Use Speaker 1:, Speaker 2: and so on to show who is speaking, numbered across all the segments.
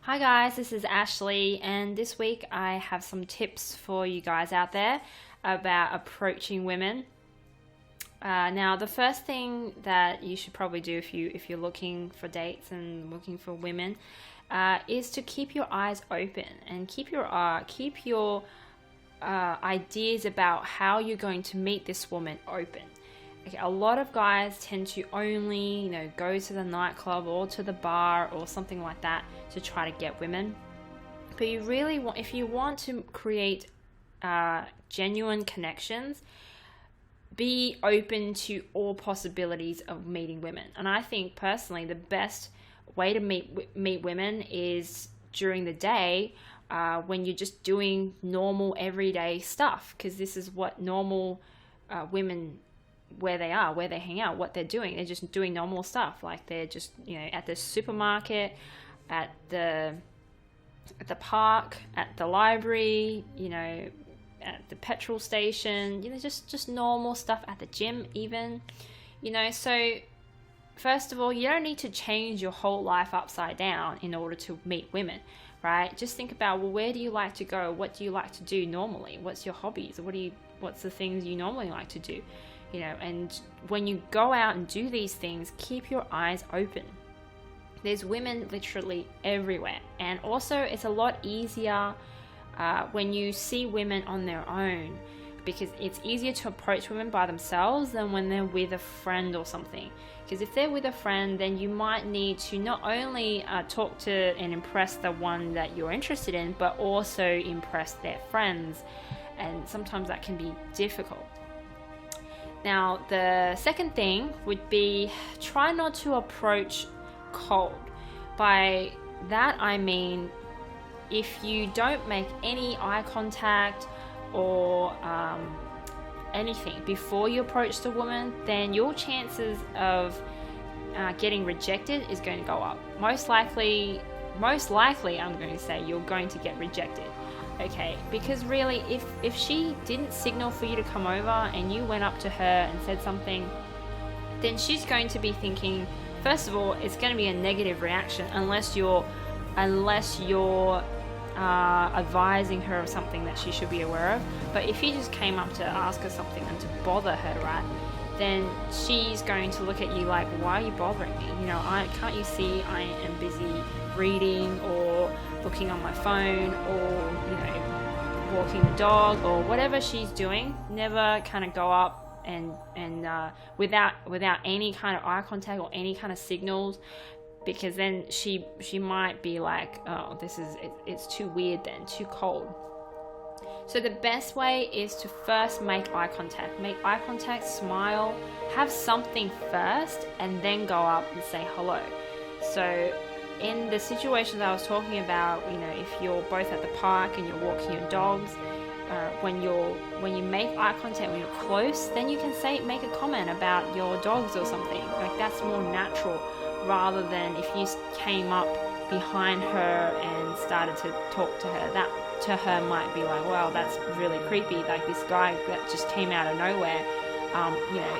Speaker 1: Hi guys, this is Ashley, and this week I have some tips for you guys out there about approaching women. Now, the first thing that you should probably do if you're looking for dates and looking for women is to keep your eyes open and keep your ideas about how you're going to meet this woman open. Okay, a lot of guys tend to only, go to the nightclub or to the bar or something like that to try to get women. But you really want, if you want to create genuine connections, be open to all possibilities of meeting women. And I think personally, the best way to meet women is during the day when you're just doing normal everyday stuff, because this is what normal women, where they are, where they hang out, what they're doing. They're just doing normal stuff. Like they're just, at the supermarket, at the park, at the library, at the petrol station, just normal stuff, at the gym even, so first of all, you don't need to change your whole life upside down in order to meet women, right? Just think about, well, where do you like to go? What do you like to do normally? What's your hobbies? What's the things you normally like to do? And when you go out and do these things, keep your eyes open. There's women literally everywhere. And also, it's a lot easier when you see women on their own, because it's easier to approach women by themselves than when they're with a friend or something. Because if they're with a friend, then you might need to not only talk to and impress the one that you're interested in, but also impress their friends. And sometimes that can be difficult. Now, the second thing would be try not to approach cold. By that, I mean, if you don't make any eye contact or anything before you approach the woman, then your chances of getting rejected is going to go up. Most likely, I'm going to say you're going to get rejected. Okay, because really, if she didn't signal for you to come over and you went up to her and said something, then she's going to be thinking, first of all, it's going to be a negative reaction unless you're advising her of something that she should be aware of. But if you just came up to ask her something and to bother her, right, then she's going to look at you like, why are you bothering me? Can't you see I am busy reading or looking on my phone or walking the dog or whatever she's doing. Never kind of go up and without any kind of eye contact or any kind of signals, because then she might be like, oh, it's too weird then, too cold. So the best way is to first make eye contact, smile, have something first, and then go up and say hello. So in the situations I was talking about, if you're both at the park and you're walking your dogs, when you make eye contact, when you're close, then you can make a comment about your dogs or something. Like, that's more natural, rather than if you came up behind her and started to talk to her. That to her might be like, wow, that's really creepy, like this guy that just came out of nowhere.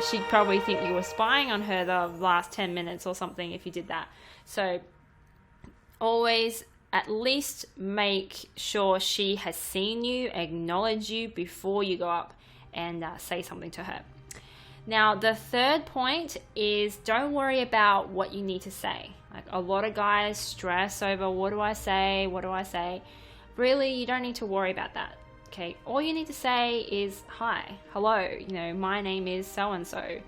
Speaker 1: She'd probably think you were spying on her the last 10 minutes or something if you did that. So always at least make sure she has seen you, acknowledge you before you go up and say something to her. Now, the third point is, don't worry about what you need to say. Like, a lot of guys stress over, what do I say? Really, you don't need to worry about that. Okay, all you need to say is, hi, hello, my name is so-and-so.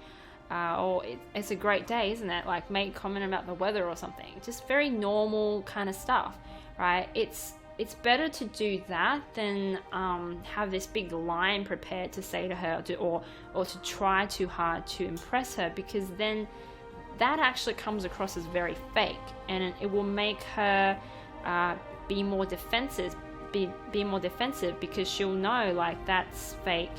Speaker 1: Or it's a great day, isn't it? Like, make a comment about the weather or something. Just very normal kind of stuff, right? It's better to do that than have this big line prepared to say to her, or to try too hard to impress her, because then that actually comes across as very fake, and it will make her be more defensive, because she'll know, like, that's fake,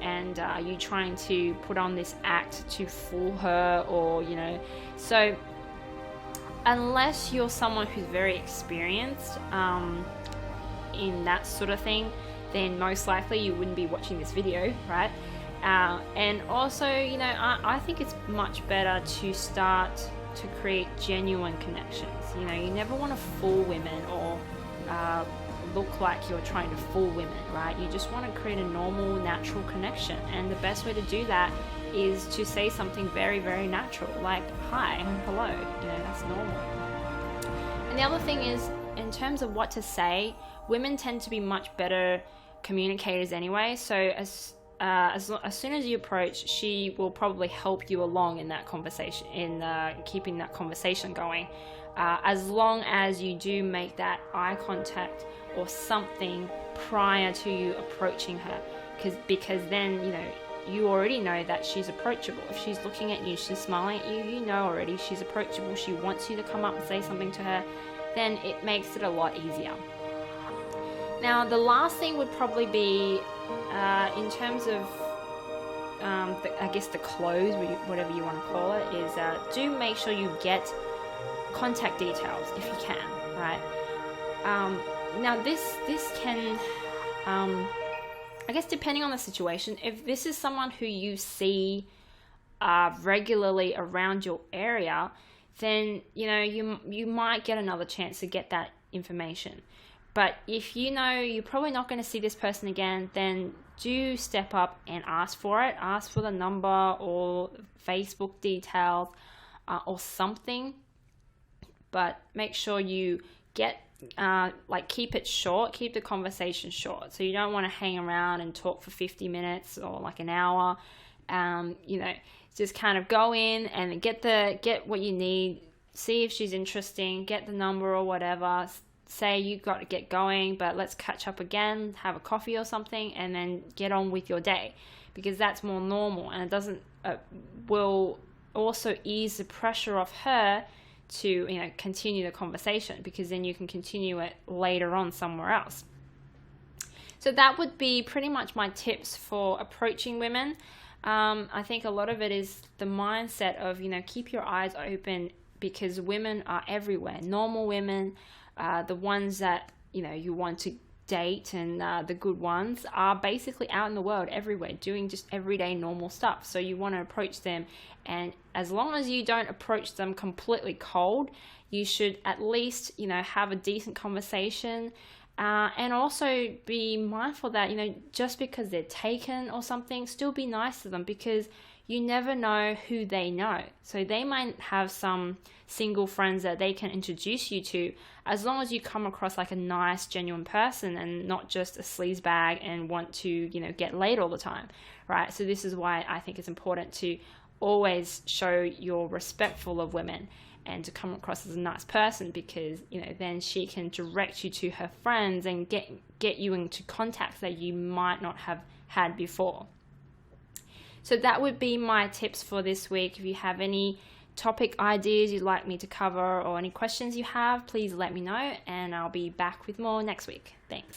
Speaker 1: and you trying to put on this act to fool her, or so unless you're someone who's very experienced in that sort of thing, then most likely you wouldn't be watching this video, right? And also, I think it's much better to start to create genuine connections. You know, you never want to fool women or look like you're trying to fool women, right? You just want to create a normal, natural connection. And the best way to do that is to say something very, very natural, like hi and hello. You know, that's normal. And the other thing is, in terms of what to say, women tend to be much better communicators anyway. So as soon as you approach, she will probably help you along in that conversation, in keeping that conversation going. As long as you do make that eye contact or something prior to you approaching her, because then, you know, you already know that she's approachable. If she's looking at you, she's smiling at you, you know already she's approachable, she wants you to come up and say something to her, then it makes it a lot easier. Now, the last thing would probably be, in terms of, I guess the close, whatever you want to call it, is do make sure you get contact details if you can, right? Now, this can, I guess depending on the situation, if this is someone who you see regularly around your area, then, you know, you might get another chance to get that information. But if you know you're probably not going to see this person again, then do step up and ask for it. Ask for the number or Facebook details or something. But make sure you get, keep it short, keep the conversation short. So you don't want to hang around and talk for 50 minutes or like an hour. You know, just kind of go in and get what you need, see if she's interesting, get the number or whatever. Say you got to get going, but let's catch up again, have a coffee or something, and then get on with your day, because that's more normal, and it doesn't will also ease the pressure off her to, you know, continue the conversation, because then you can continue it later on somewhere else. So that would be pretty much my tips for approaching women. I think a lot of it is the mindset of, you know, keep your eyes open, because women are everywhere. Normal women, the ones that, you know, you want to date, and the good ones are basically out in the world everywhere doing just everyday normal stuff. So you want to approach them, and as long as you don't approach them completely cold, you should at least, you know, have a decent conversation, and also be mindful that, you know, just because they're taken or something, still be nice to them, because you never know who they know. So they might have some single friends that they can introduce you to, as long as you come across like a nice, genuine person and not just a sleazebag and want to, you know, get laid all the time, right? So this is why I think it's important to always show you're respectful of women and to come across as a nice person, because, you know, then she can direct you to her friends and get you into contacts that you might not have had before. So that would be my tips for this week. If you have any topic ideas you'd like me to cover or any questions you have, please let me know, and I'll be back with more next week. Thanks.